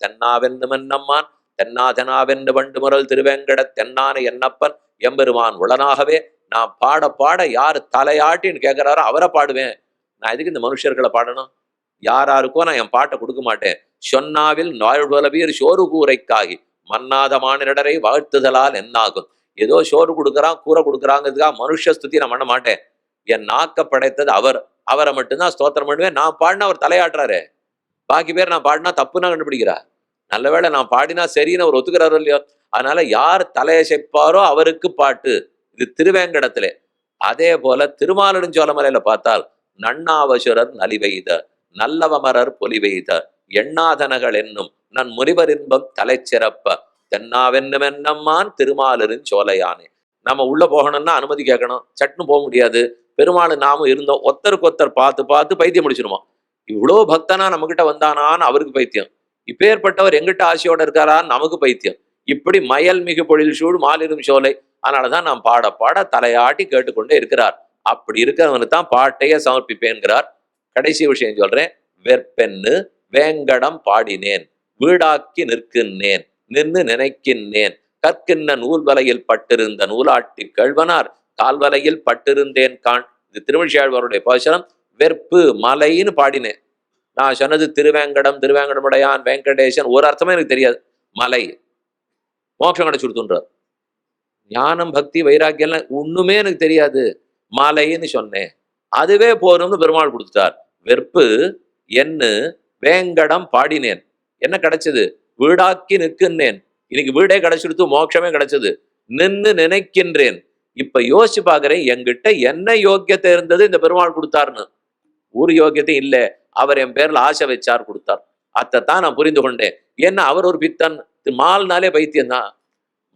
தென்னாவென்று மன்னம்மான் தென்னாதனாவென்று வண்டு முரல் திருவேங்கட தென்னான என்னப்பன் எம்பெருமான் உளனாகவே நான் பாட பாட யார் தலையாட்டின்னு கேட்கிறாரோ அவரை பாடுவேன். நான் எதுக்கு இந்த மனுஷர்களை பாடணும்? யாராருக்கோ நான் என் பாட்டை கொடுக்க மாட்டேன். சொன்னாவில் நாழ்வலவீர் சோறு கூரைக்காகி மன்னாத மானிடரை வாழ்த்துதலால் என்னாகும். ஏதோ சோறு கொடுக்குறான் கூரை கொடுக்குறாங்கிறதுக்காக மனுஷ ஸ்துதி நான் பண்ண மாட்டேன். என் நாக்க படைத்தது அவர், அவரை மட்டும்தான் ஸ்தோத்திரம் பண்ணுவேன். நான் பாடினா அவர் தலையாட்டுறாரு, பாக்கி பேர் நான் பாடினா தப்புன்னா கண்டுபிடிக்கிறா. நல்லவேளை நான் பாடினா சரின்னு அவர் ஒத்துக்கிறாரோ இல்லையோ. அதனால யார் தலையசைப்பாரோ அவருக்கு பாட்டு. இது திருவேங்கடத்திலே. அதே போல திருமாலிருஞ்சோலமலையில பார்த்தால் நன்னாவசுரர் நலிவெய்த நல்லவமரர் பொலிவெய்த எண்ணாதனகள் என்னும் நன் முனிவர் இன்பம் தலைச்சிறப்ப தென்னாவென்னும் என்னம்மான் திருமாலிருஞ்சோலையானே. நம்ம உள்ள போகணும்னா அனுமதி கேட்கணும், சட்னு போக முடியாது. பெருமாள் நாமும் இருந்தோம், ஒருத்தருக்கு ஒருத்தர் பார்த்து பார்த்து பைத்தியம் முடிச்சிருவோம். இவ்வளோ பக்தனா நம்மகிட்ட வந்தானான்னு அவருக்கு பைத்தியம், இப்பேற்பட்டவர் எங்கிட்ட ஆசையோட இருக்காரான்னு நமக்கு பைத்தியம். இப்படி மயல் மிகு பொழில் சூழ் மாலிரும் சோலை. அதனாலதான் நான் பாட பாட தலையாட்டி கேட்டுக்கொண்டே இருக்கிறார். அப்படி இருக்கிறவனுக்கு தான் பாட்டையே சமர்ப்பிப்பேன்கிறார். கடைசி விஷயம் சொல்றேன். வெற்பென்னு வேங்கடம் பாடினேன் வீடாக்கி நிற்கின்றேன் நின்று நினைக்கின்றேன் கற்கின்ற நூல்வலையில் பட்டிருந்த நூலாட்டி கழ்வனார் கால்வலையில் பட்டிருந்தேன் கான். இது திருமிழியாழ்வாருடைய பாசனம். வெற்பு மலைன்னு பாடினேன். நான் சொன்னது திருவேங்கடம், திருவேங்கடமுடையான், வெங்கடேசன், ஒரு அர்த்தமே எனக்கு தெரியாது. மலை மோட்சம் கிடைச்சுடுத்துன்றார். ஞானம் பக்தி வைராக்கியம் ஒண்ணுமே எனக்கு தெரியாது, மலைன்னு சொன்னேன், அதுவே போரும்னு பெருமாள் கொடுத்துட்டார். வெற்பு என்ன வேங்கடம் பாடினேன், என்ன கிடைச்சது? வீடாக்கி நிற்கின்றேன். இன்னைக்கு வீடே கிடைச்சிடுத்து, மோட்சமே கிடைச்சது. நின்னு நினைக்கின்றேன். இப்ப யோசிச்சு பாக்குறேன், என்கிட்ட என்ன யோக்கியத்தை இருந்தது இந்த பெருமாள் கொடுத்தாருன்னு. ஒரு யோக்கியத்தையும் இல்லை. அவர் என் பேர்ல ஆசை வச்சார், கொடுத்தார். அதைத்தான் நான் புரிந்து கொண்டேன். ஏன்னா அவர் ஒரு பித்தன். மால்னாலே பைத்தியம் தான்.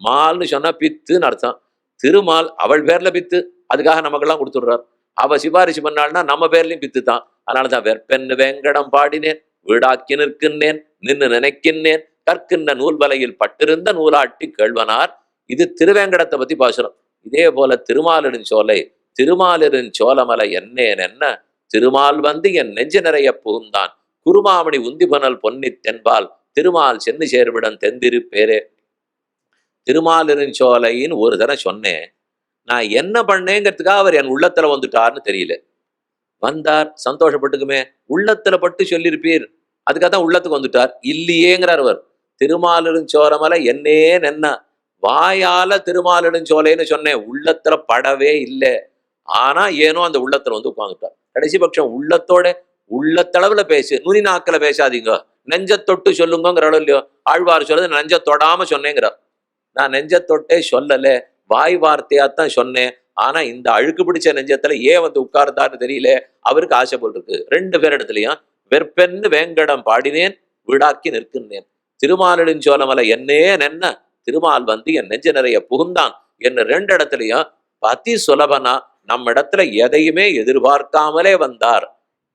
மால்னு சொன்னா பித்துன்னு அர்த்தம். திருமால் அவள் பேர்ல பித்து, அதுக்காக நமக்கெல்லாம் கொடுத்துடுறார். அவ சிபாரிசு பண்ணாள்னா நம்ம பேர்லயும் பித்து தான். அதனாலதான் வெற்பென்னு வேங்கடம் பாடினேன் வீடாக்கி நிற்கின்றேன் நின்று நினைக்கின்றேன் கற்கின்ற நூல் வலையில் பட்டிருந்த நூலாட்டி கேள்வனார். இது திருவேங்கடத்தை பத்தி பாசுரம். இதே போல திருமாலிருஞ்சோலை திருமாலிருஞ்சோலமலை என்னேன் என்ன திருமால் வந்து என் நெஞ்சு நிறைய புகுந்தான் குருமாமணி உந்திபனல் பொன்னி தென்பால் திருமால் சென்னு சேர்விடம் தெந்திரு பேரே. திருமாலிருஞ்சோலைன்னு ஒரு தடவை சொன்னேன். நான் என்ன பண்ணேங்கிறதுக்காக அவர் என் உள்ளத்துல வந்துட்டார்னு தெரியல. வந்தார், சந்தோஷப்பட்டுக்குமே. உள்ளத்துல பட்டு சொல்லியிருப்பீர், அதுக்காக தான் உள்ளத்துக்கு வந்துட்டார். இல்லையேங்கிறார் அவர். திருமாலிருஞ்சோலமலை என்னேன் என்ன வாயால திருமாலிருஞ்சோலைன்னு சொன்னேன், உள்ளத்துல படவே இல்லை. ஆனா ஏனோ அந்த உள்ளத்துல வந்து உட்காந்துட்டார். கடைசி பட்சம் உள்ளத்தோட உள்ளத்தளவுல பேசு, நுனி நாக்கில பேசாதீங்க, நெஞ்ச தொட்டு சொல்லுங்கிற அளவு இல்லையோ. ஆழ்வார் சொல்றது நெஞ்ச தொடாம சொன்னேங்கிறார். நான் நெஞ்ச தொட்டே சொல்லல, வாய் வார்த்தையாத்தான் சொன்னேன். ஆனா இந்த அழுக்கு பிடிச்ச நெஞ்சத்துல ஏன் வந்து உட்கார்ந்தான்னு தெரியல. அவருக்கு ஆசை போல் இருக்கு. ரெண்டு பேர் இடத்துலயும் வெற்பென்னு வேங்கடம் பாடினேன் வீடாக்கி நிற்கின்றேன். திருமாலிருஞ்சோலமலை என்னேன் என்ன திருமால் வந்து என் நெஞ்ச நிறைய புகுந்தான் என்ன ரெண்டு இடத்துலயும் பதி சுலபனா நம்ம இடத்துல எதையுமே எதிர்பார்க்காமலே வந்தார்.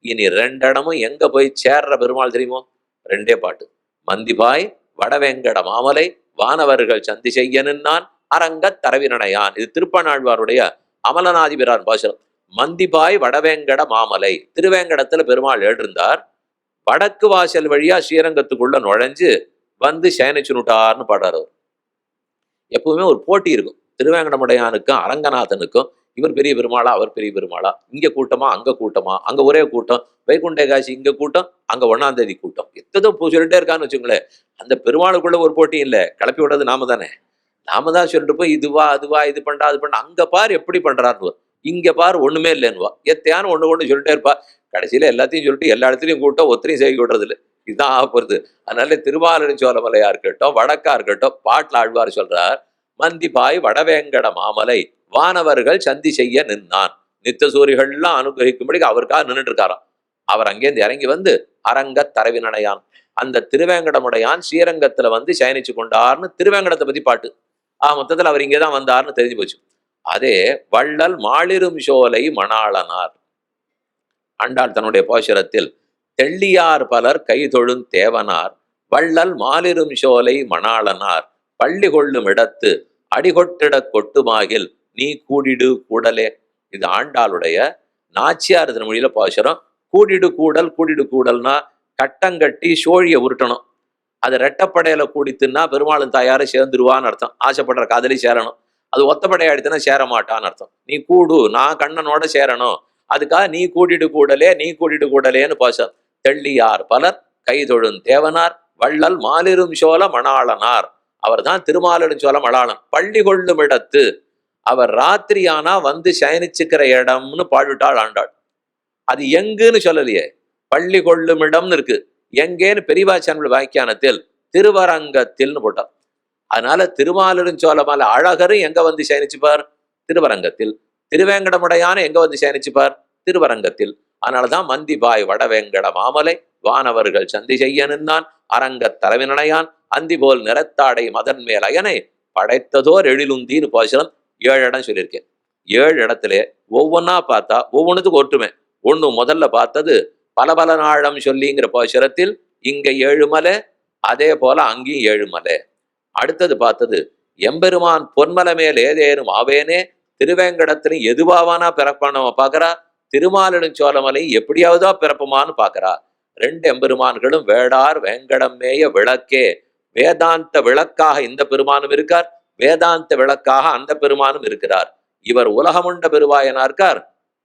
இனி ரெண்டு இடமும் எங்க போய் சேர்ற பெருமாள் தெரியுமோ? ரெண்டே பாட்டு. மந்திபாய் வடவேங்கட மாமலை வானவர்கள் சந்தி செய்ய நின்னான் அரங்க தரவினடையான். இது திருப்பநாழ்வாருடைய அமலநாதிபிரான் பாசனம். மந்திபாய் வடவேங்கட மாமலை, திருவேங்கடத்துல பெருமாள் எழுந்தார். வடக்கு வாசல் வழியா ஸ்ரீரங்கத்துக்குள்ள நுழைஞ்சு வந்து சயனிச்சுட்டார்னு பாடுறார். எப்பவுமே ஒரு போட்டி இருக்கும் திருவேங்கடமுடையானுக்கும் அரங்கநாதனுக்கும். இவர் பெரிய பெருமாளா அவர் பெரிய பெருமாளா, இங்க கூட்டமா அங்க கூட்டமா, அங்க ஒரே கூட்டம், வைகுண்ட ஏகாசி இங்க கூட்டம், அங்க 1ஆம் தேதி கூட்டம், எத்ததோ சொல்லிட்டே இருக்கான்னு வச்சுங்களேன். அந்த பெருமாளுக்குள்ள ஒரு போட்டி இல்லை, கிளப்பி விடுறது நாம தானே. நாம தான் சொல்லிட்டு போய் இதுவா அதுவா இது பண்றா அது பண்ண, அங்க பாரு எப்படி பண்றாருன்னு, இங்க பாரு ஒண்ணுமே இல்லைன்னுவா. எத்தையான ஒண்ணு சொல்லிட்டே இருப்பா. கடைசியில எல்லாத்தையும் சொல்லிட்டு எல்லா இடத்துலையும் கூட்டம், ஒத்தனையும் செய்ய விடுறது இல்லை. இதுதான் ஆகப்படுது. அதனால திருமாலிருஞ்சோலமலையா இருக்கட்டும் வடக்கா இருக்கட்டும், பாட்டுல ஆழ்வார் சொல்றார், மந்திபாய் வடவேங்கட மாமலை வானவர்கள் சந்தி செய்ய நின்னான். நித்த சூரிகள்லாம் அனுகிரகிக்கும்படி அவருக்காக நின்றுட்டு இருக்காராம். அவர் அங்கேருந்து இறங்கி வந்து அரங்க தரவினடையான். அந்த திருவேங்கடமுடையான் ஸ்ரீரங்கத்துல வந்து சயனிச்சு கொண்டார்னு திருவேங்கடத்தை பத்தி பாட்டு. மொத்தத்துல அவர் இங்கேதான் வந்தார்னு தெரிஞ்சு போச்சு. அதே வள்ளல் மாளிரும் சோலை மணாளனார். ஆண்டாள் தன்னுடைய பாசுரத்தில் தெள்ளியார் பலர் கைதொழும் தேவனார் வள்ளல் மாலிரும் சோலை மணாளனார் பள்ளி கொள்ளும் இடத்து அடிகொட்டிட கொட்டுமாகில் நீ கூடிடு கூடலே. இது ஆண்டாளுடைய நாச்சியார் மொழியில பாசுரம். கூடிடு கூடல், கூடிடு கூடல்னா கட்டங்கட்டி சோழியை உருட்டணும். அது ரெட்டப்படையில கூடித்துன்னா பெருமாளும் தாயாரும் சேர்ந்துருவான்னு அர்த்தம். ஆசைப்படுற காதலி சேரணும். அது ஒத்தப்படை ஆயிடுத்துன்னா சேர மாட்டான்னு அர்த்தம். நீ கூடு, நான் கண்ணனோட சேரணும், அதுக்காக நீ கூட்டிட்டு கூடலே, நீ கூட்டிட்டு கூடலேன்னு பாசம். தெள்ளியார் பலர் கைதொழும் தேவனார் வள்ளல் மாலிரும் சோழ மணாளனார். அவர் தான் திருமாலிரும் சோழ மணாளன். பள்ளி கொள்ளும் இடத்து அவர் ராத்திரியானா வந்து சயனிச்சுக்கிற இடம்னு பாடிவிட்டாள் ஆண்டாள். அது எங்குன்னு சொல்லலையே, பள்ளி கொள்ளும் இடம்னு இருக்கு. எங்கேன்னு பெரியவாச்சான் வாக்கியானத்தில் திருவரங்கத்தில்னு போட்டார். அதனால திருமாலிரும் சோழமலை அழகரும் எங்க வந்து சயனிச்சுப்பார்? திருவரங்கத்தில். திருவேங்கடமுடையான எங்க வந்து சயனிச்சுப்பார்? திருவரங்கத்தில். அதனாலதான் மந்திபாய் வடவேங்கட மாமலை வானவர்கள் சந்தி செய்ய நின்னான் அரங்கத் தலைவினையான் அந்தி போல் நிறத்தாடை மதன் மேல் அயனை படைத்ததோர் எழிலுந்தின்னு பாசுரம் 7 இடம் சொல்லியிருக்கேன். 7 இடத்துல ஒவ்வொன்னா பார்த்தா ஒவ்வொன்றுத்துக்கு ஒற்றுமை. ஒண்ணு முதல்ல பார்த்தது பல பல நாழம் சொல்லிங்கிற பாசுரத்தில் இங்க 7 மலை, அதே போல அங்கேயும் 7 மலை. அடுத்தது பார்த்தது எம்பெருமான் பொன்மலை மேல் ஏதேனும் ஆவேனே திருவேங்கடத்திலும் எதுவாவானா பிறப்பான பாக்குறா, திருமாலிடும் சோழமலை எப்படியாவதா பிறப்புமான்னு பாக்குறா. 2 எம்பெருமான்களும் வேடார் வேங்கடம் மேய விளக்கே, வேதாந்த விளக்காக இந்த பெருமானும் இருக்கார், வேதாந்த விளக்காக அந்த பெருமானும் இருக்கிறார். இவர் உலகமுண்ட பெருவாயனா இருக்கார்,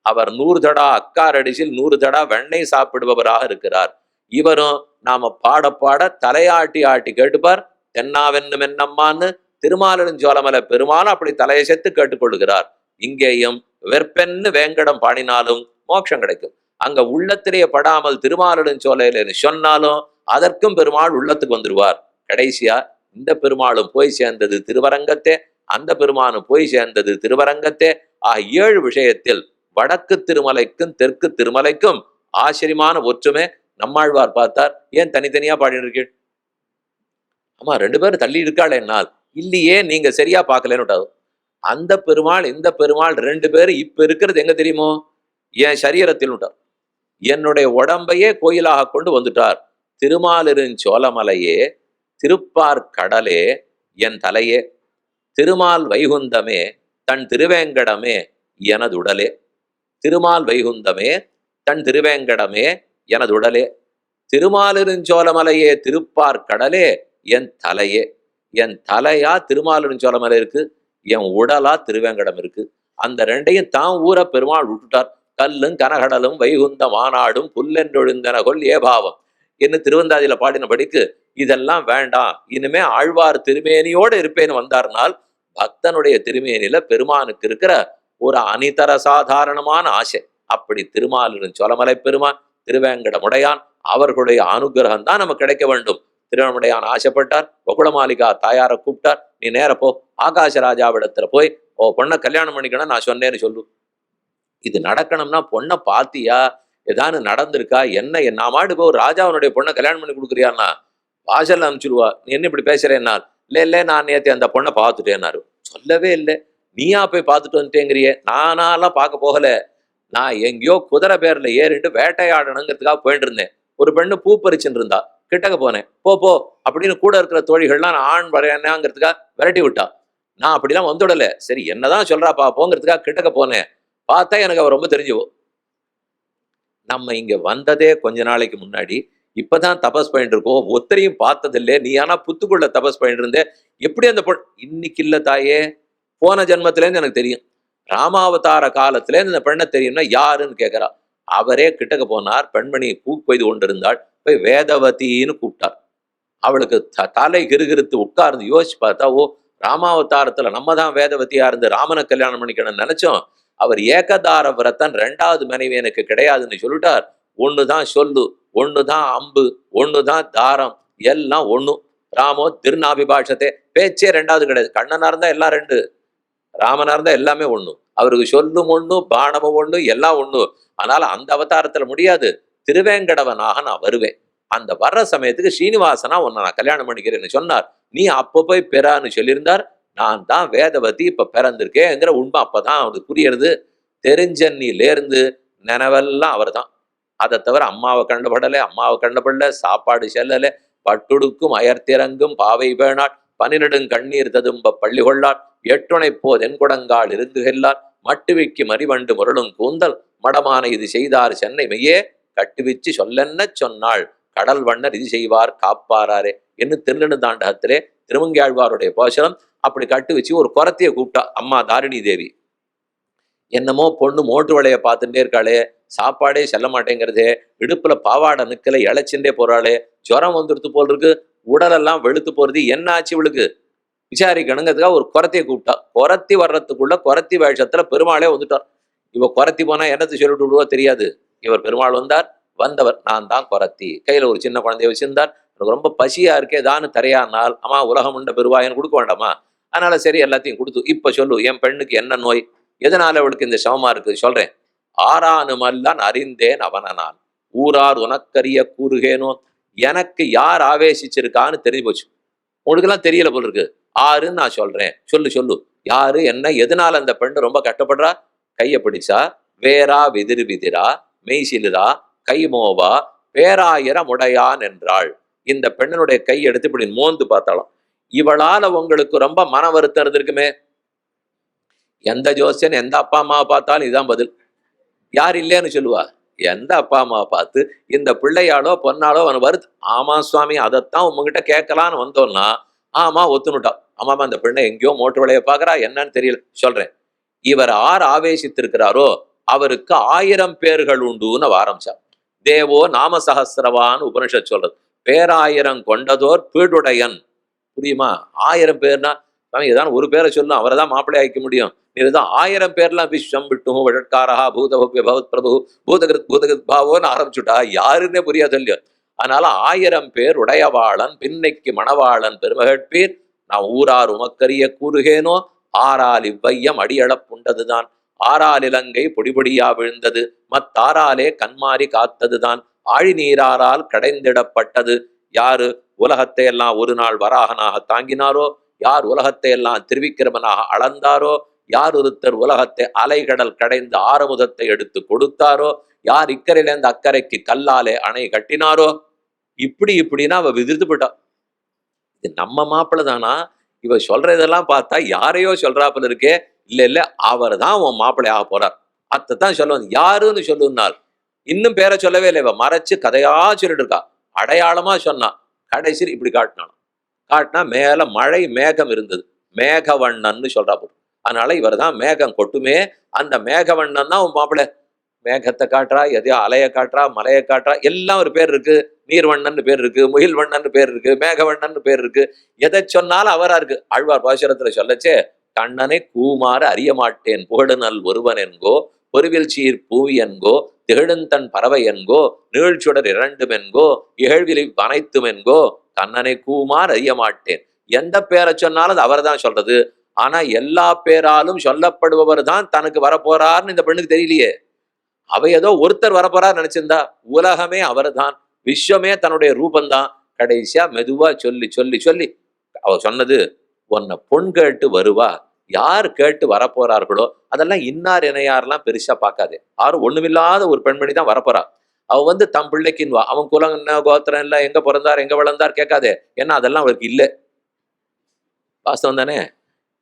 அவர் 100 தடா அக்கார் அடிசில் 100 தடா வெண்ணெய் சாப்பிடுபவராக இருக்கிறார். இவரும் நாம பாட பாட தலையாட்டி ஆட்டி கேட்டுப்பார். தென்னாவென்னும் என்னம்மான்னு திருமாலிடும் சோழமலை பெருமானும் அப்படி தலையை செத்து கேட்டுக்கொள்கிறார். இங்கேயும் வெற்பென்னு வேங்கடம் பாடினாலும் மோட்சம் கிடைக்கும். அங்க உள்ளத்திலேயே படாமல் திருமாலிடும் சோலையில சொன்னாலும் அதற்கும் பெருமாள் உள்ளத்துக்கு வந்துருவார். கடைசியா இந்த பெருமாளும் போய் சேர்ந்தது திருவரங்கத்தே, அந்த பெருமானும் போய் சேர்ந்தது திருவரங்கத்தே. 7 விஷயத்தில் வடக்கு திருமலைக்கும் தெற்கு திருமலைக்கும் ஆச்சரியமான ஒற்றுமை. நம்மாழ்வார் பார்த்தார், ஏன் தனித்தனியா பாடிட்டு இருக்கீள்? ஆமா 2 பேரும் தள்ளி இருக்காள் என்னால் இல்லையே, நீங்க சரியா பார்க்கலன்னு. அந்த பெருமாள் இந்த பெருமாள் 2 பேரும் இப்ப இருக்கிறது எங்க தெரியுமோ? என் சரீரத்தில் விட்டார். என்னுடைய உடம்பையே கோயிலாக கொண்டு வந்துட்டார். திருமாலிருஞ் சோழமலையே, திருப்பார் கடலே என் தலையே, திருமால் வைகுந்தமே தன் திருவேங்கடமே எனதுடலே. திருமால் வைகுந்தமே தன் திருவேங்கடமே எனதுடலே. திருமாலிருஞ்சோலமலையே திருப்பார் கடலே என் தலையே. என் தலையா திருமாலிருஞ்சோலமலை இருக்கு, என் உடலா திருவேங்கடம் இருக்கு. அந்த 2ஐயும் தான் ஊர பெருமாள் விட்டுட்டார். கல்லும் கனகடலும் வைகுந்த மாநாடும் புல்லென்றொழுந்தன கொல் ஏபாவம் என்று திருவந்தாதியில பாடினபடிக்கு இதெல்லாம் வேண்டாம், இனிமே ஆழ்வார் திருமேனியோடு இருப்பேன்னு வந்தார்னால் பக்தனுடைய திருமேனில பெருமானுக்கு இருக்கிற ஒரு அனிதர சாதாரணமான ஆசை. அப்படி திருமாலிரும் சோழமலை பெருமான் திருவேங்கடமுடையான் அவர்களுடைய அனுகிரகம் தான் நமக்கு கிடைக்க வேண்டும். திருவண்ணமுடையான் ஆசைப்பட்டார், வகுளமாலிகா தாயார கூப்பிட்டார், நீ நேர போ ஆகாசராஜாவிடத்துல போய் ஓ பொண்ணை கல்யாணம் பண்ணிக்கணும் நான் சொன்னேன்னு சொல்லு. இது நடக்கணும்னா பொண்ணை பாத்தியா, ஏதானு நடந்திருக்கா என்ன? நான் மாட்டு போய் ராஜாவனுடைய பொண்ணை கல்யாணம் பண்ணி கொடுக்குறியான்னா வாசல்ல அனுப்பிச்சிருவா. நீ என்ன இப்படி பேசுறேன்னால், இல்ல நான் நேற்று அந்த பொண்ணை பார்த்துட்டேன்னாரு. சொல்லவே இல்லை, நீயா போய் பார்த்துட்டு வந்துட்டேங்கிறியே. நானாலாம் பார்க்க போகல, நான் எங்கேயோ குதிரை பேர்ல ஏறிட்டு வேட்டையாடணுங்கிறதுக்காக போயிட்டு இருந்தேன். ஒரு பெண்ணு பூ பறிச்சுட்டு இருந்தா, கிட்டக்க போனேன். போ அப்படின்னு கூட இருக்கிற தோழிகள்லாம் நான் ஆண் வரையாங்கிறதுக்காக விரட்டி விட்டா. நான் அப்படிலாம் வந்துடல, சரி என்னதான் சொல்றா பாப்போங்கிறதுக்காக கிட்டக்க போனேன். பார்த்தா எனக்கு அவர் ரொம்ப தெரிஞ்சுவோ. நம்ம இங்க வந்ததே கொஞ்ச நாளைக்கு முன்னாடி, இப்பதான் தபஸ் பண்ணிட்டு இருக்கோம், ஒத்தரையும் பார்த்ததில்லை. நீ ஆனா புத்துக்குள்ள தபஸ் பண்ணிட்டு இருந்தே, எப்படி அந்த பொண்ணு இன்னைக்கு இல்ல தாயே, போன ஜென்மத்திலேருந்து எனக்கு தெரியும். ராமாவதார காலத்திலேருந்து இந்த பெண்ணை தெரியும்னா யாருன்னு கேட்கிறா. அவரே கிட்டக்க போனார். பெண்மணி பூ கொய்து கொண்டிருந்தாள். போய் வேதவதின்னு கூப்பிட்டார். அவளுக்கு தலை கிருகிருத்து உட்கார்ந்து யோசிச்சு பார்த்தா, ஓ ராமாவதாரத்துல நம்ம தான் வேதவதியா இருந்து ராமனை கல்யாணம் பண்ணிக்கணும்னு நினைச்சோம். அவர் ஏகதார விரதன் 2வது மனைவி எனக்கு கிடையாதுன்னு சொல்லிட்டார். ஒண்ணுதான் சொல்லு, ஒண்ணுதான் அம்பு, ஒண்ணுதான் தாரம், எல்லாம் ஒண்ணு. ராமோ திருநாபிபாஷத்தை, பேச்சே 2வது கிடையாது. கண்ணனா இருந்தா எல்லாம் 2, ராமனா இருந்தா எல்லாமே ஒண்ணு. அவருக்கு சொல்லும் ஒண்ணு, பானமும் ஒண்ணு, எல்லாம் ஒண்ணு. அதனால அந்த அவதாரத்துல முடியாது. திருவேங்கடவனாக நான் வருவேன். அந்த வர்ற சமயத்துக்கு ஸ்ரீனிவாசனா உன்னை நான் கல்யாணம் பண்ணிக்கிறேன்னு சொன்னார். நீ அப்ப போய் பெறான்னு சொல்லியிருந்தார். நான் தான் வேதவதி இப்ப பிறந்திருக்கேங்கிற உண்மை அப்பதான் அவனுக்கு புரியுறது. தெரிஞ்சன்னிலேருந்து நினைவெல்லாம் அவர் தான். அதை தவிர அம்மாவை கண்டபடல, சாப்பாடு செல்லல, பட்டுடுக்கும் அயர்த்திறங்கும் பாவை வேணாள், 12 கண்ணீர் ததும்ப பள்ளி கொள்ளாள், 8 போது என்குடங்கால் இருந்துகெல்லார், மட்டுவிக்கு மறிவண்டு முரளும் கூந்தல் மடமான இது செய்தார் சென்னை மையே கட்டுவிச்சு சொல்லென்ன சொன்னாள் கடல் வண்ணர் இது செய்வார் காப்பாராரே என்று திருநெடுந்தாண்டகத்திலே திருமங்கையாழ்வாருடைய போஷனம் அப்படி கட்டு வச்சு ஒரு குரத்தைய கூப்பிட்டா அம்மா தாரிணி தேவி. என்னமோ பொண்ணு மோட்டு வளைய பார்த்துட்டே இருக்காளே, சாப்பாடே செல்ல மாட்டேங்கிறதே, இடுப்புல பாவாடை நிக்கல, இழைச்சுட்டே போறாளே, ஜுரம் வந்துடுத்து போல் இருக்கு, உடலெல்லாம் வெளுத்து போறது, என்ன ஆச்சு இவளுக்கு விசாரிக்கணுங்கிறதுக்காக ஒரு குரத்தையை கூப்பிட்டா. குரத்தி வர்றதுக்குள்ள குரத்தி வேஷத்துல பெருமாளே வந்துட்டார். இவ குரத்தி போனா என்னத்தை சொல்லிட்டு விடுவோ தெரியாது. இவர் பெருமாள் வந்தார். வந்தவர் நான் தான் குரத்தி. கையில ஒரு சின்ன குழந்தைய வச்சிருந்தார். எனக்கு ரொம்ப பசியா இருக்கே தான்னு தரையானால், அம்மா உலகம் உண்ட பெருவாயன்னு கொடுக்க வேண்டாமா? அதனால சரி எல்லாத்தையும் கொடுத்து இப்ப சொல்லு என் பெண்ணுக்கு என்ன நோய், எதனால அவளுக்கு இந்த சமமா இருக்கு சொல்றேன். ஆறானுமல்லான் அறிந்தேன் அவனனான் ஊரார் உனக்கரிய கூறுகேனோ. எனக்கு யார் ஆவேசிச்சிருக்கான்னு தெரிஞ்சு போச்சு. உனக்கெல்லாம் தெரியல போல இருக்கு. ஆறுன்னு நான் சொல்றேன், சொல்லு சொல்லு யாரு என்ன எதனால அந்த பெண்ணு ரொம்ப கஷ்டப்படுறா. கைய பிடிச்சா வேறா விதிர் விதிரா மெய்சிலுரா கைமோவா பேராயிரம் உடையான் என்றாள். இந்த பெண்ணனுடைய கை எடுத்து இப்படி மோந்து பார்த்தாலும் இவளால உங்களுக்கு ரொம்ப மன வருத்தம் இருந்திருக்குமே. எந்த ஜோசியன் எந்த அப்பா அம்மாவை பார்த்தாலும் இதான் பதில். யார் இல்லைன்னு சொல்லுவா? எந்த அப்பா அம்மாவை பார்த்து இந்த பிள்ளையாளோ பொன்னாளோ அவன் வருது. ஆமா சுவாமி அதைத்தான் உங்ககிட்ட கேட்கலான்னு வந்தோம்னா ஆமா ஒத்துனுட்டா. ஆமாமா அந்த பெண்ணை எங்கேயோ மோட்டு விளைய பாக்குறா, என்னன்னு தெரியல சொல்றேன். இவர் ஆர் ஆவேசித்திருக்கிறாரோ அவருக்கு 1000 பேர்கள் உண்டுன்னு ஆரம்பிச்சா. தேவோ நாம சகசிரவான்னு உபனிஷத் சொல்றது. பேராயிரம் கொண்டதோர் பீடுடையன். புரியுமா? 1000 பேர்னா ஏதாவது ஒரு பேரை சொல்லும், அவரை தான் மாப்பிள்ளை ஆயிக்க முடியும். நீதான் 1000 பேர்லாம் விஸ்வம் விட்டு வழக்காரா பூதபவ்ய பவத் பிரபு பூதகிருத் பூதகிருத் பாவோன்னு ஆரம்பிச்சுட்டா யாருன்னே புரியாது இல்லையோ. அதனால 1000 பேர் உடையவாளன் பின்னைக்கு மணவாளன் பெருமகட்பீர் நான் ஊரார் உமக்கரிய கூறுகேனோ. ஆறால் இவ்வையம் அடியளப்புண்டதுதான் ஆறால் இலங்கை பொடிபொடியா விழுந்தது மத்தாராலே கண்மாறி காத்ததுதான் ஆழி நீராரால் கடைந்திடப்பட்டது. யாரு உலகத்தை எல்லாம் ஒரு நாள் வராகனாக தாங்கினாரோ, யார் உலகத்தை எல்லாம் திருவிக்கிரமனாக அளந்தாரோ, யார் ஒருத்தர் உலகத்தை அலைகடல் கடைந்து ஆரமுதத்தை எடுத்து கொடுத்தாரோ, யார் இக்கரையிலேருந்து அக்கறைக்கு கல்லாலே அணை கட்டினாரோ, இப்படின்னா அவ விதிர்த்து போட்டா. இது நம்ம மாப்பிள்ள தானா? இவ சொல்றதெல்லாம் பார்த்தா யாரையோ சொல்றாப்புல இருக்கே. இல்ல அவர் தான் உன் மாப்பிள்ளை ஆக போறார். அத்தான் சொல்லுவது. யாருன்னு சொல்லுனாள். இன்னும் பேரை சொல்லவே இல்லை. இவ மறைச்சு கதையா சொல்லிட்டு இருக்கா. அடையாளமா சொன்னா. கடைசியில் இப்படி காட்டினான். காட்டினா மேல மழை மேகம் இருந்தது. மேகவண்ணன்னு சொல்றா போது. அதனால இவர் தான் மேகம் கொட்டுமே. அந்த மேகவண்ணன் தான் உன் மாப்பிள்ளை. மேகத்தை காட்டுறா, எதையோ அலைய காட்டுறா, மலையை காட்டுறா, எல்லாம் ஒரு பேர் இருக்கு. நீர்வண்ணன் பேர் இருக்கு, முகில் வண்ணன் பேர் இருக்கு, மேகவண்ணன் பேர் இருக்கு. எதை சொன்னாலும் அவரா இருக்கு. ஆழ்வார் பாசுரத்துல சொல்லச்சே கண்ணனை கூமாறு அறிய மாட்டேன் புகழுநல் ஒருவன் என்கோ பொருவில் சீர் பூவி என்கோ திகழுந்தன் பறவை என்கோ நீழ்ச்சுடர் இரண்டும் என்கோ இகழ்விலை அனைத்தும் என்கோ கண்ணனை கூமாறு அறிய மாட்டேன். எந்த பேரை சொன்னாலும் அது அவர் தான் சொல்றது. ஆனா எல்லா பேராலும் சொல்லப்படுபவர் தான் தனக்கு வரப்போறாருன்னு இந்த பெண்ணுக்கு தெரியலையே. அவ ஏதோ ஒருத்தர் வரப்போறாரு நினைச்சிருந்தா. உலகமே அவர் தான், விஸ்வமே தன்னுடைய ரூபந்தான். கடைசியா மெதுவா சொல்லி சொல்லி சொல்லி அவ சொன்னது, உன்னை பொன் கேட்டு வருவா, யார் கேட்டு வரப்போறார்களோ அதெல்லாம் இன்னார் இணையாரெல்லாம் பெருசா பார்க்காது. யாரும் ஒண்ணுமில்லாத ஒரு பெண்மணி தான் வரப்போறா. அவ தம் பிள்ளைக்குன்னுவா. அவன் குலம் என்ன கோத்திரம் இல்ல, எங்க பிறந்தார் எங்க வளர்ந்தார் கேட்காதே. ஏன்னா அதெல்லாம் அவருக்கு இல்லை. வாஸ்தவம் தானே?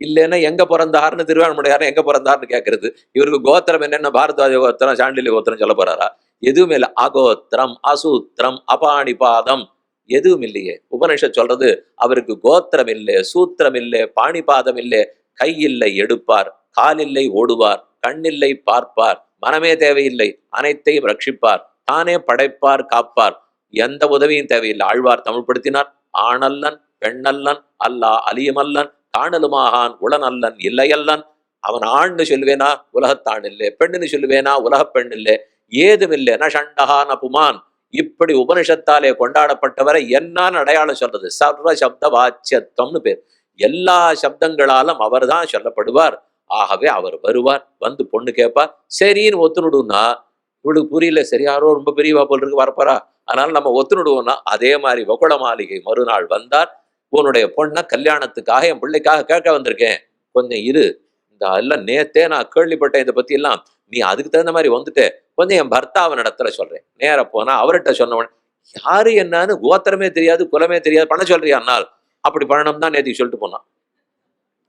இல்லைன்னா எங்க பிறந்தாருன்னு திருவான்முடையாரு எங்க பிறந்தாருன்னு கேட்கறது. இவருக்கு கோத்திரம் என்னென்ன பாரத்வாஜ கோத்திரம் சாண்டில்ய கோத்திரம் சொல்ல போறாரா? எதுவுமே இல்லை. அகோத்திரம் அசூத்திரம் அபாணிபாதம் எதுவும் இல்லையே. உபனிஷத் சொல்றது அவருக்கு கோத்திரம் இல்லை, சூத்திரம் இல்லை, பாணிபாதம் இல்லை, கை இல்லை எடுப்பார், கால் இல்லை ஓடுவார், கண்ணில்லை பார்ப்பார், மனமே தேவையில்லை, அனைத்தையும் ரட்சிப்பார், தானே படைப்பார் காப்பார், எந்த உதவியும் தேவையில்லை. ஆழ்வார் தமிழ்படுத்தினார். ஆணல்லன் பெண்ணல்லன் அல்லா அலியமல்லன் காணலுமாகான் உளநல்லன் இல்லையல்லன். அவன் ஆண்னு சொல்லுவேனா உலகத்தான் இல்லை, பெண்ணுன்னு சொல்லுவேனா உலகப் பெண் இல்லை, ஏதும் இல்லை. ந ஷண்டஹான் அப்புமான். இப்படி உபனிஷத்தாலே கொண்டாடப்பட்டவரை என்னான்னு அடையாளம் சொல்றது. சர்வ சப்த வாச்சியத்துவம்னு பேர். எல்லா சப்தங்களாலும் அவர் தான் சொல்லப்படுவார். ஆகவே அவர் வருவார், வந்து பொண்ணு கேட்பார். சரின்னு ஒத்துணுடுன்னா இவளுக்கு புரியல, சரி யாரோ ரொம்ப பெரியவா போல் இருக்கு வரப்போறா, அதனால நம்ம ஒத்துணுடுவோம்னா அதே மாதிரி வகுள மாளிகை மறுநாள் வந்தார். உன்னுடைய பொண்ணை கல்யாணத்துக்காக என் பிள்ளைக்காக கேட்க வந்திருக்கேன், கொஞ்சம் இரு. இந்த எல்லாம் நேத்தே நான் கேள்விப்பட்டேன் இதை பத்தி எல்லாம், நீ அதுக்கு தகுந்த மாதிரி வந்துட்டு கொஞ்சம் என் பர்த்தாவின் இடத்துல சொல்றேன். நேர போனா அவர்கிட்ட சொன்னவன் யாரு என்னன்னு கோத்திரமே தெரியாது குலமே தெரியாது, பண்ண சொல்றியானால் அப்படி பண்ணணும் தான் நேற்று சொல்லிட்டு போனான்.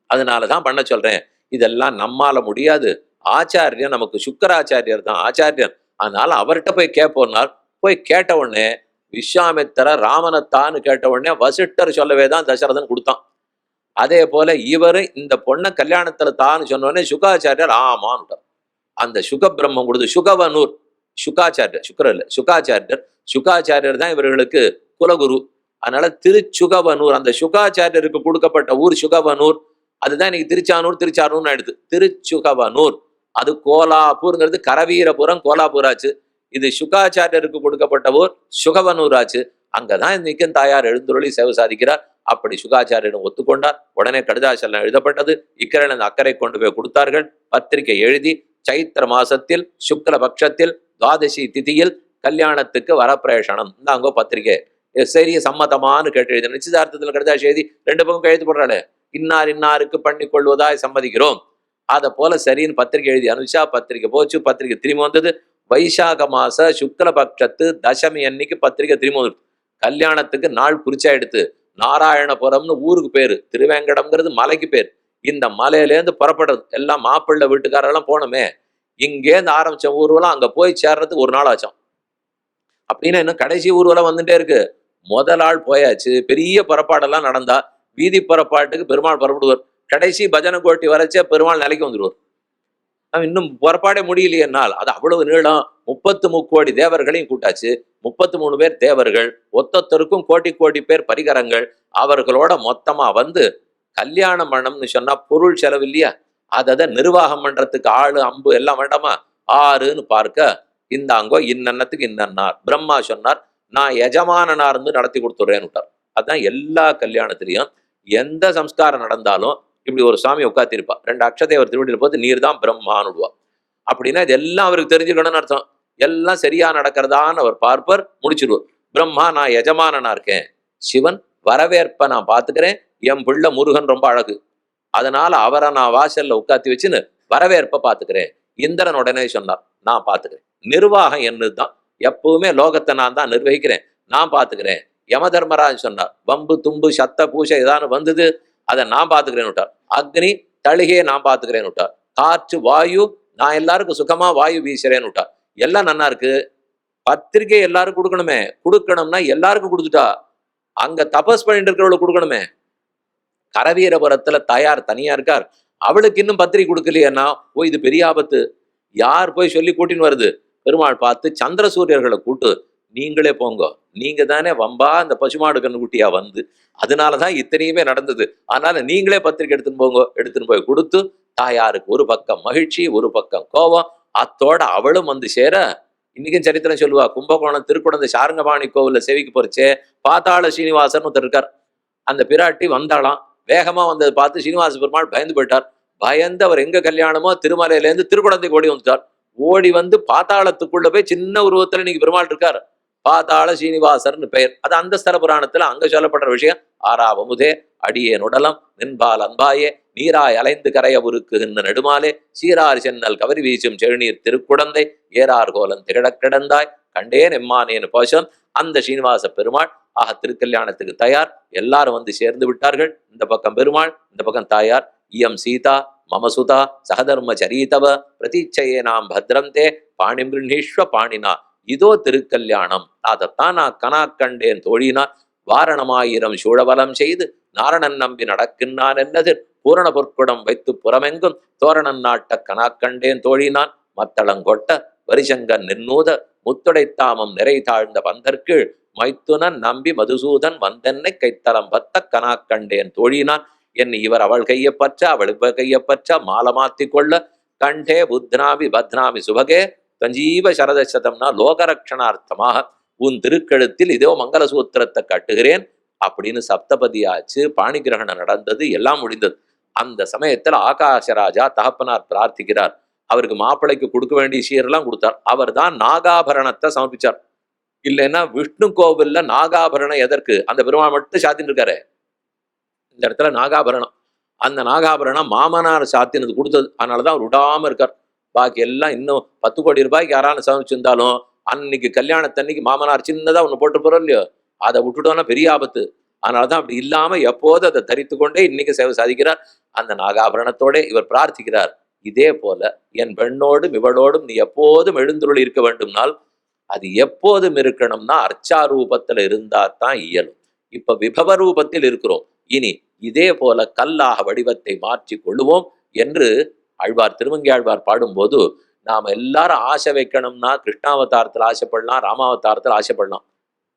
அதனாலதான் பண்ண சொல்றேன். இதெல்லாம் நம்மால முடியாது. ஆச்சாரியன் நமக்கு சுக்கராச்சாரியர் தான் ஆச்சாரியன். அதனால அவர்கிட்ட போய் கேட்போம்னால் போய் கேட்ட உடனே விஸ்வாமித்திரர் ராமனைத்தான்னு கேட்ட உடனே வசிஷ்டர் சொல்லவே தான் தசரதன் கொடுத்தான். அதே போல இவரு இந்த பொண்ணை கல்யாணத்துல தான்னு சொன்ன உடனே சுகாச்சாரியர் ஆமான்ட்டார். அந்த சுக பிரம்மம் கொடுத்து சுகவனூர், சுகாச்சாரியர், சுக்கரர் இல்ல சுகாச்சாரியர், சுகாச்சாரியர் தான் இவர்களுக்கு குலகுரு. அதனால திருச்சுகவனூர், அந்த சுகாச்சாரியருக்கு கொடுக்கப்பட்ட ஊர் சுகவனூர். அதுதான் இன்னைக்கு திருச்சானூர் ஆயிடுது. திருச்சுகவனூர். அது கோலாப்பூர்ங்கிறது கரவீரபுரம் கோலாப்பூர் ஆச்சு. இது சுகாச்சாரியருக்கு கொடுக்கப்பட்ட ஊர் சுகவனூர் ஆச்சு. அங்கதான் இன்னைக்கு தாயார் எழுந்துருளி சேவை சாதிக்கிறார். அப்படி சுகாச்சாரியனும் ஒத்துக்கொண்டார். உடனே கடிதாசலம் எழுதப்பட்டது. இக்கரன் அந்த அக்கறை கொண்டு போய் கொடுத்தார்கள். பத்திரிகை எழுதி சைத்திர மாசத்தில் சுக்ல பட்சத்தில் துவாதசி திதியில் கல்யாணத்துக்கு வரப்பிரேஷனம் இந்தாங்கோ பத்திரிகை. சரிய சம்மதமானு கேட்டு எழுதி நிச்சயதார்த்தத்தில் கடிதாசி எழுதி 2 பக்கம் கையெழுத்து போடுறாளே, இன்னாருக்கு பண்ணி கொள்வதாய் சம்மதிக்கிறோம். அதை போல சரின்னு பத்திரிகை எழுதி அனுஷா. பத்திரிகை போச்சு. பத்திரிகை திரும்பி வந்தது. வைசாக மாச சுக்லபக்ஷத்து தசமி அன்னைக்கு பத்திரிகை திரும்பி வந்துடுது. கல்யாணத்துக்கு நாள் குறிச்சா எடுத்து நாராயணபுரம்னு ஊருக்கு பேரு, திருவேங்கடம்ங்கிறது மலைக்கு பேர். இந்த மலையிலேருந்து புறப்படுறது எல்லாம் மாப்பிள்ளை வீட்டுக்காரெல்லாம் போனோமே, இங்கேருந்து ஆரம்பிச்ச ஊர்வலம் அங்க போய் சேர்றதுக்கு 1 நாள் ஆச்சோம். அப்படின்னா இன்னும் கடைசி ஊர்வலம் வந்துட்டே இருக்கு. முதல் ஆள் போயாச்சு. பெரிய புறப்பாடெல்லாம் நடந்தா வீதி புறப்பாட்டுக்கு பெருமாள் புறப்படுவார். கடைசி பஜனை கோட்டி வரைச்சே பெருமாள் நிலைக்கு வந்துடுவார். இன்னும் புறப்பாடே முடியலையே நாள். அது அவ்வளவு நீளம். 33 கோடி தேவர்களையும் கூட்டாச்சு. 33 பேர் தேவர்கள், ஒத்தொத்தருக்கும் கோடி கோடி பேர் பரிகரங்கள். அவர்களோட மொத்தமா வந்து கல்யாணம் பண்ணம்னு சொன்னா பொருள் செலவு இல்லையா? அதை நிர்வாகம் பண்றதுக்கு ஆளு அம்பு எல்லாம் வேண்டாமா? ஆறுன்னு பார்க்க இந்தாங்கோ இன்னத்துக்கு இன்னன்னார். பிரம்மா சொன்னார், நான் எஜமானனா இருந்து நடத்தி கொடுத்துட்றேன்னு விட்டார். அதுதான் எல்லா கல்யாணத்திலையும் எந்த சம்ஸ்காரம் நடந்தாலும் இப்படி ஒரு சாமி உட்காத்திருப்பா. 2 அக்ஷதை அவர் திருவடியில் போது நீர் தான் பிரம்மான்னு விடுவா. அப்படின்னா இதெல்லாம் அவருக்கு தெரிஞ்சுக்கணும்னு அர்த்தம். எல்லாம் சரியா நடக்கிறதான்னு அவர் பார்ப்பர், முடிச்சிடுவார். பிரம்மா நான் எஜமானனா இருக்கேன், சிவன் வரவேற்ப நான் பாத்துக்கிறேன், என் பிள்ளை முருகன் ரொம்ப அழகு, அதனால அவரை நான் வாசல்ல உட்காத்தி வச்சுன்னு வரவேற்ப பாத்துக்கிறேன். இந்திரன் உடனே சொன்னார், நான் பாத்துக்கிறேன். நிர்வாகம் என்னதுதான், எப்பவுமே லோகத்தை நான் தான் நிர்வகிக்கிறேன், நான் பாத்துக்கிறேன். யம தர்மராஜ் சொன்னார், வம்பு தும்பு சத்த பூசை ஏதானு வந்தது அதை நான் பாத்துக்கிறேன்னு விட்டார். அக்னி தளிகையை நான் பாத்துக்கிறேன்னு விட்டார். காற்று வாயு நான் எல்லாருக்கும் சுகமா வாயு வீசுறேன்னு விட்டார். எல்லாம் நன்னா இருக்கு. பத்திரிகை எல்லாருக்கும் கொடுக்கணுமே, கொடுக்கணும்னா எல்லாருக்கும் கொடுத்துட்டா அங்க தபஸ் பண்ணிட்டு இருக்கிறவளுக்கு கொடுக்கணுமே. கரவீரபுரத்துல தாயார் தனியா இருக்கார், அவளுக்கு இன்னும் பத்திரிகை கொடுக்கலையேன்னா ஓ இது பெரிய ஆபத்து. யார் போய் சொல்லி கூட்டின்னு வருது? பெருமாள் பார்த்து சந்திர சூரியர்களை கூட்டு, நீங்களே போங்க, நீங்க தானே வம்பா அந்த பசுமாடு கண்ணுக்குட்டியா வந்து, அதனாலதான் இத்தனையுமே நடந்தது, அதனால நீங்களே பத்திரிக்கை எடுத்துன்னு போங்க. எடுத்துன்னு போய் கொடுத்து தாயாருக்கு ஒரு பக்கம் மகிழ்ச்சி, ஒரு பக்கம் கோபம். அத்தோட அவளும் வந்து சேர, இன்னைக்கும் சரித்திரம் சொல்லுவா, கும்பகோணம் திருக்குடந்தை சாரங்கபாணி கோவில்ல சேவிக்கு போறச்சே பாத்தாள சீனிவாசன் ஒருத்தர் இருக்கார். அந்த பிராட்டி வந்தாலாம், வேகமா வந்ததை பார்த்து சீனிவாச பெருமாள் பயந்து போயிட்டார். பயந்து அவர் எங்க கல்யாணமோ திருமலையிலேருந்து திருக்குடந்தைக்கு ஓடி வந்துட்டார். ஓடி வந்து பாத்தாளத்துக்குள்ள போய் சின்ன உருவத்துல இன்னைக்கு பெருமாள் இருக்கார். பாத்தாள சீனிவாசர்னு பெயர். அது அந்த ஸ்தல புராணத்துல அங்க சொல்லப்படுற விஷயம். ஆறாவமுதே அடியே நுடலம் நின்பால் அன்பாயே நீராய் அலைந்து கரைய உருக்கு நெடுமாலே சீரார் சென்னல் கவரி வீசும் செழுநீர் திருக்குடந்தை ஏறார் கோலம் திகழக் கிடந்தாய் கண்டேன் எம்மானேன்னு போஷம். அந்த சீனிவாச பெருமாள் ஆக திருக்கல்யாணத்துக்கு தயார். எல்லாரும் வந்து சேர்ந்து விட்டார்கள். இந்த பக்கம் பெருமாள், இந்த பக்கம் தாயார். இயம் சீதா மமசுதா சகதர்ம சரீதவ பிரதீட்சையே நாம் பத்ரந்தே பாணிமிருஷ்வ பாணினா. இதோ திருக்கல்யாணம், அதைத்தான் நான் கனா கண்டேன் தோழினார். வாரணமாயிரம் சூழவலம் செய்து நாரணன் நம்பி நடக்கின்றான் என்னது பூரண பொற்குடம் வைத்து புறமெங்கும் தோரணன் நாட்ட கனா கண்டேன் தோழினான். மத்தளங்கொட்ட வரிசங்கன் நின்னூத முத்துடைத்தாமம் நிறை தாழ்ந்த பந்தற்கீழ் மைத்துனன் நம்பி மதுசூதன் வந்தென்னை கைத்தலம் பத்த கனா கண்டேன் தோழினான். என் இவர் அவள் கையப்பற்ற அவள் இவர் கையப்பற்ற மாலமாத்தி கொள்ள கண்டே புத்னாமி பத்னாமி சுபகே தஞ்சீவ சரதசதம்னா லோகரக்ஷணார்த்தமாக உன் திருக்கழுத்தில் இதோ மங்கள சூத்திரத்தை கட்டுகிறேன் அப்படின்னு சப்தபதியாச்சு. பாணி கிரகணம் நடந்தது, எல்லாம் முடிந்தது. அந்த சமயத்துல ஆகாசராஜா தகப்பனார் பிரார்த்திக்கிறார். அவருக்கு மாப்பிள்ளைக்கு கொடுக்க வேண்டிய சீரெல்லாம் கொடுத்தார். அவர் தான் நாகாபரணத்தை சமர்ப்பிச்சார். இல்லைன்னா விஷ்ணு கோவில்ல நாகாபரணம் எதற்கு? அந்த பெருமாள் மட்டும் சாத்தின்னு இருக்காரு. இந்த இடத்துல நாகாபரணம், அந்த நாகாபரணம் மாமனார் சாத்தினது கொடுத்தது. அதனாலதான் அவர் விடாம இருக்கார். பாக்கி எல்லாம் இன்னும் 10 கோடி ரூபாய்க்கு யாராலும் சமைச்சிருந்தாலும் அன்னைக்கு கல்யாணத்தன்னைக்கு மாமனார் சின்னதா ஒண்ணு போட்டு போறோம் இல்லையோ, அதை விட்டுட்டோம்னா பெரிய ஆபத்து. அதனாலதான் அப்படி இல்லாம எப்போது அதை தரித்து கொண்டே இன்னைக்கு சேவை சாதிக்கிறார். அந்த நாகாபரணத்தோட இவர் பிரார்த்திக்கிறார். இதே போல என் பெண்ணோடும் இவளோடும் நீ எப்போதும் எழுந்துருள் இருக்க வேண்டும்னால் அது எப்போதும் இருக்கணும்னா அர்ச்சாரூபத்துல இருந்தா தான் இயலும். இப்ப விபவ ரூபத்தில் இருக்கிறோம். இனி இதே போல கல்லாக வடிவத்தை மாற்றி கொள்ளுவோம் என்று ஆழ்வார் திருமங்கையாழ்வார் பாடும்போது, நாம எல்லாரும் ஆசை வைக்கணும்னா கிருஷ்ணாவதாரத்துல ஆசைப்படலாம், ராமாவதாரத்துல ஆசைப்படலாம்.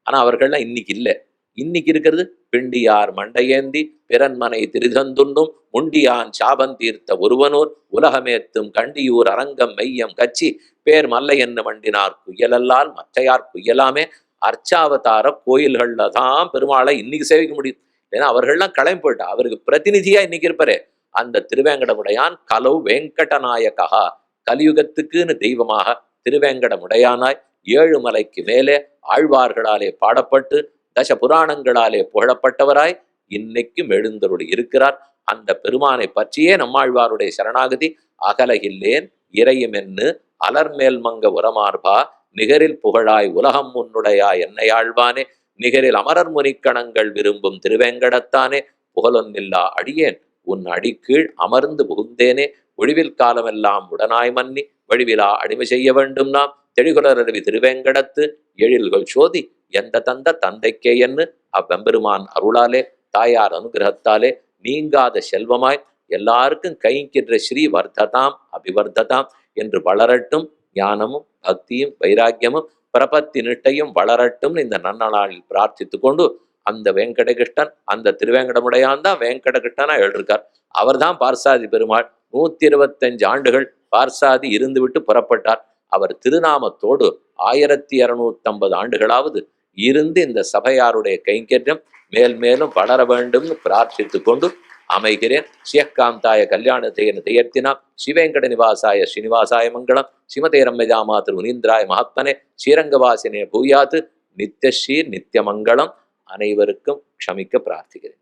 ஆனா அவர்கள்லாம் இன்னைக்கு இல்ல. இன்னைக்கு இருக்கிறது பிண்டியார் மண்டையேந்தி பிறன்மனை திரிதந்துண்ணும் முண்டியான் சாபம் தீர்த்த ஒருவனூர் உலகமேத்தும் கண்டியூர் அரங்கம் மெய்யம் கச்சி பேர் மல்லை என்ன மண்டினார் குயலல்லால் மற்றையார் குயலாமே. அர்ச்சாவதார கோயில்கள்ல தான் பெருமாளை இன்னைக்கு சேவிக்க முடியும். ஏன்னா அவர்கள்லாம் கிளம்பி போயிட்டா. அவருக்கு பிரதிநிதியா இன்னைக்கு இருப்பாரு அந்த திருவேங்கடமுடையான். கலவு வெங்கடநாயகா, கலியுகத்துக்குன்னு தெய்வமாக திருவேங்கடமுடையானாய் 7 மலைக்கு மேலே ஆழ்வார்களாலே பாடப்பட்டு தச புராணங்களாலே புகழப்பட்டவராய் இன்னைக்கும் எழுந்தருளி இருக்கிறார். அந்த பெருமானை பற்றியே நம்மாழ்வாருடைய சரணாகதி. அகலகில்லேன் இறையுமென்னு அலர்மேல் மங்க உரமார்பா நிகரில் புகழாய் உலகம் உன்னுடையா என்னையாழ்வானே நிகரில் அமரர் முனிக்கணங்கள் விரும்பும் திருவேங்கடத்தானே புகழொன்னில்லா அடியேன் உன் அடிக்கீழ் அமர்ந்து புகுந்தேனே ஒழிவில் காலமெல்லாம் உடனாய் மன்னி வழிவிலா அடிமை செய்ய வேண்டும் நாம் தெளிகுலரவி திருவேங்கடத்து எழில்கள் சோதி எந்த தந்த தந்தைக்கே என்று அவ்வெம்பெருமான் அருளாலே தாயார் அனுகிரகத்தாலே நீங்காத செல்வமாய் எல்லாருக்கும் கைங்கின்ற ஸ்ரீ வர்த்ததாம் அபிவர்த்ததாம் என்று வளரட்டும். ஞானமும் பக்தியும் வைராக்கியமும் பிரபத்தி நிட்டையும் வளரட்டும் இந்த நன்னநாளில் பிரார்த்தித்து கொண்டு, அந்த வெங்கடகிருஷ்ணன் அந்த திருவேங்கடமுடையான் தான் வெங்கடகிருஷ்ணனா எழுதிருக்கார். அவர் தான் பார்சாதி பெருமாள். 125 ஆண்டுகள் பார்சாதி இருந்துவிட்டு புறப்பட்டார். அவர் திருநாமத்தோடு 1250 ஆண்டுகளாவது இருந்து இந்த சபையாருடைய கைங்கரியம் மேல் மேலும் வளர வேண்டும்னு பிரார்த்தித்து கொண்டு அமைகிறேன். சியக்காந்தாய கல்யாணத்தையன தயர்த்தினாம் சிவேங்கட நிவாசாய ஸ்ரீனிவாசாய மங்களம் ஸ்ரீமதே ரம்யஜாமா திரு முனீந்திராய மகாத்மனே ஸ்ரீரங்கவாசினே பூயாத்து நித்யஸ்ரீ நித்தியமங்கலம். அனைவருக்கும் க்ஷமிக்க பிரார்த்திக்கிறேன்.